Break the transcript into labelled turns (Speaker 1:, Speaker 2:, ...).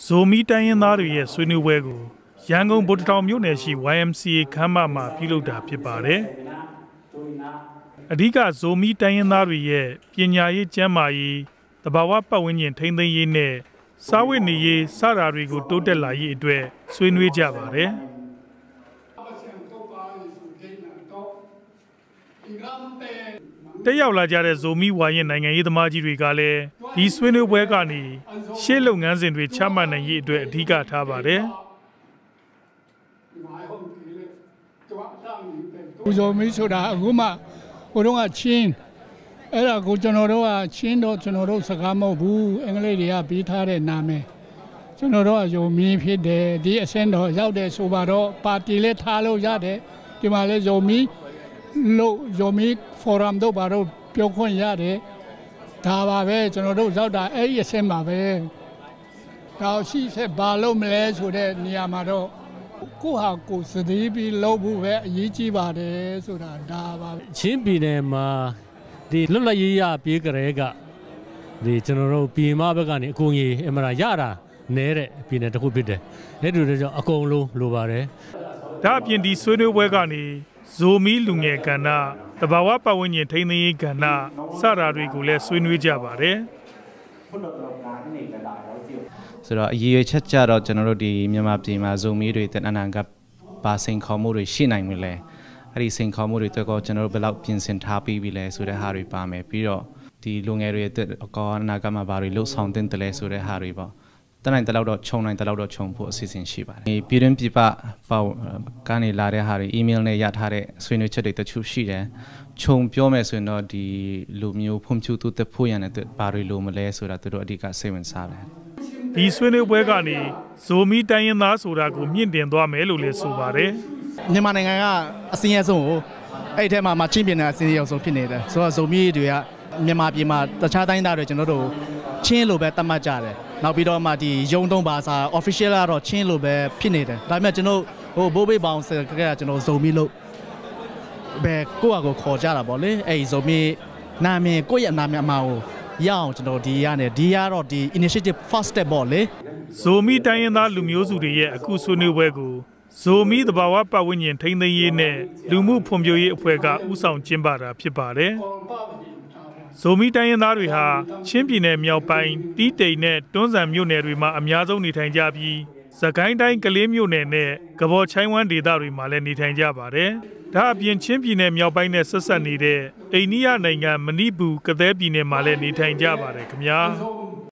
Speaker 1: ဇိုမီတိုင်းရင်းသားတွေရဲ့ဆွေးနွေးပွဲကိုရန်ကုန်ဗိုလ်တထောင်မြို့နယ်ရှိ YMCA ခမ်းမမှာပြုလုပ်တာဖြစ်ပါတယ်။အဓိကဇိုမီတိုင်းရင်းသားတွေရဲ့ပညာရေးကျန်းမာရေးတဘာဝပတ်ဝန်းကျင်ထိန်းသိမ်းရေးနဲ့စားဝတ်နေရေးစတာတွေကိုတိုးတက်လာရေးအတွက်ဆွေးနွေးကြပါတယ်။တက်ရောက်လာကြတဲ့ဇိုမီဝါရင်နိုင်ငံရေးသမားကြီးတွေကလည်းဒီဆွေးနွေးပွဲကနေရှေ့လုပ်ငန်းစဉ်တွေချမှတ်နိုင်ရေးအတွက်အဓိကထားပါတယ်
Speaker 2: ။ဇိုမီဆိုတာအခုမှဟိုတုန်းကချင်းအဲ့ဒါကိုကျွန်တော်တို့ကချင်းတော့ကျွန်တော်တို့စကားမဟုတ်ဘူးအင်္ဂလိပ်တွေကပြီးထားတဲ့နာမည်ကျွန်တော်တို့ကဇိုမီဖြစ်တယ်ဒီအဆင့်တော့ရောက်တယ်ဆိုပါတော့ပါတီလည်းထားလို့ရတယ်ဒီမှာလည်းဇိုမီလို့ဇိုမီဖိုရမ်တို့ဘာလို့ပြောခွင့်ရတယ်ဒါပါပဲကျွန်တော်တို့ရောက်တာအဲ့ဒီအဆင့်ပါပဲဒါရှိဆက်ဘာလို့မလဲဆိုတဲ့နေရာမှာတော့ကိုဟာကိုစသည်ပြီးလုပ်ဖို့ပဲအရေးကြီးပါတယ်ဆိုတာဒါပါ
Speaker 3: ချင်းပြည်နယ်မှာဒီလွတ်လပ်ရေးရပြေးကြဲကဒီကျွန်တော်တို့ပြည်မဘက်ကနေအကုန်ကြီးအမရာရတာနဲတဲ့ပြည်နယ်တစ်ခုဖြစ်တယ်အဲ့ဒီလိုကြောင့်အကုန်လုံးလိုပါတယ်
Speaker 1: ဒါအပြင်ဒီဆွေးနွေးပွဲကနေဇိုမီလူငယ်ကဏ္ဍတဘာဝပတ်ဝန်းကျင်ထိန်းသိမ်းရေးကဏ္ဍစတာတွေကိုလည်းဆွေးနွေးကြပါတယ်
Speaker 4: ဆိုတော့အရေးအချက်ကြတော့ကျွန်တော်တို့ဒီမြန်မာပြည်မှာဇိုမီတွေတဲ့အနာကပါစိန်ခေါ်မှုတွေရှိနိုင်မလဲအဲ့ဒီစိန်ခေါ်မှုတွေတော့ကျွန်တော်တို့ဘယ်လောက်ပြင်ဆင်ထားပြီးပြီလဲဆိုတဲ့ဟာတွေပါမယ်ပြီးတော့ဒီလူငယ်တွေအကောအနာကမှာဘာတွေလှုပ်ဆောင်တင်တယ်လဲဆိုတဲ့ဟာတွေပေါ့တနိုင်တလောက်တော့ခြုံနိုင်တလောက်တော့ခြုံဖို့အစီအစဉ်ရှိပါတယ်ဒီပြည်တွင်းပြည်ပပေါ့ကနေလာတဲ့ဟာတွေ email နဲ့ရထားတဲ့ဆွေးနွေးချက်တွေတချို့ရှိတယ်ခြုံပြောမယ်ဆိုရင်တော့ဒီလူမျိုးဖွံ့ဖြိုးတိုးတက်ဖို့ရတဲ့ဘာတွေလိုမလဲဆိုတာသူတို့အဓိကစိတ်ဝင်စားတယ်
Speaker 1: ဒီဆွေးနွေးပွဲကနေဇိုမီတိုင်းရင်းသားဆိုတာကိုမြင့်တင်သွားမယ်လို့လည်းဆိုပါတယ်
Speaker 5: မြန်မာနိုင်ငံကအစင်းရဲဆုံးကိုအဲ့ဒီထဲမှာချင်းပြည်နယ်အစင်းရဲဆုံးဖြစ်နေတယ်ဆိုတော့ဇိုမီတွေကမြန်မာပြည်မှာတခြားတိုင်းသားတွေကျွန်တော်တို့ချင်းလိုပဲတတ်မှတ်ကြတယ်နောက်ပြီးတော့မှဒီရုံတုံးဘာသာ official ကတော့ချင်းလိုပဲဖြစ်နေတယ်ဒါပေမဲ့ကျွန်တော်ဟိုဘိုးဘေးပေါင်းဆက်ကကျွန်တော်ဇိုမီလို့ပဲကိုယ့်အကိုခေါ်ကြတာပေါ့လေအဲ့ဇိုမီနာမည်ကိုယ့်ရဲ့နာမည်အမှားကိုရအောင်ကျွန်တော်ဒီကနေဒီကတော့ဒီ initiative first step ပေါ့လေ
Speaker 1: ဇိုမီတိုင်းရင်းသားလူမျိုးစုတွေရဲ့အခုဆွေးနွေးပွဲကိုဇိုမီတဘာဝပတ်ဝန်းကျင်ထိန်းသိမ်းရေးနဲ့လူမှုဖွံ့ဖြိုးရေးအဖွဲ့ကဦးဆောင်ကျင်းပတာဖြစ်ပါတယ်ဇိုမီတိုင်းရင်းသားတွေဟာချင်းပြည်နယ်မြောက်ပိုင်းတီးတိန်နဲ့တွန်းဇံမြို့နယ်တွေမှာအများဆုံးနေထိုင်ကြပြီးစကိုင်းတိုင်းကလေးမြို့နယ်နဲ့ကဘော်ချိုင်းဝမ်းဒေသတွေမှာလည်းနေထိုင်ကြပါတယ်ဒါအပြင်ချင်းပြည်နယ်မြောက်ပိုင်းနဲ့ဆက်ဆက်နေတဲ့အိန္ဒိယနိုင်ငံမဏိပူကသဲပြည်နယ်မှာလည်းနေထိုင်ကြပါတယ်ခင်ဗျာ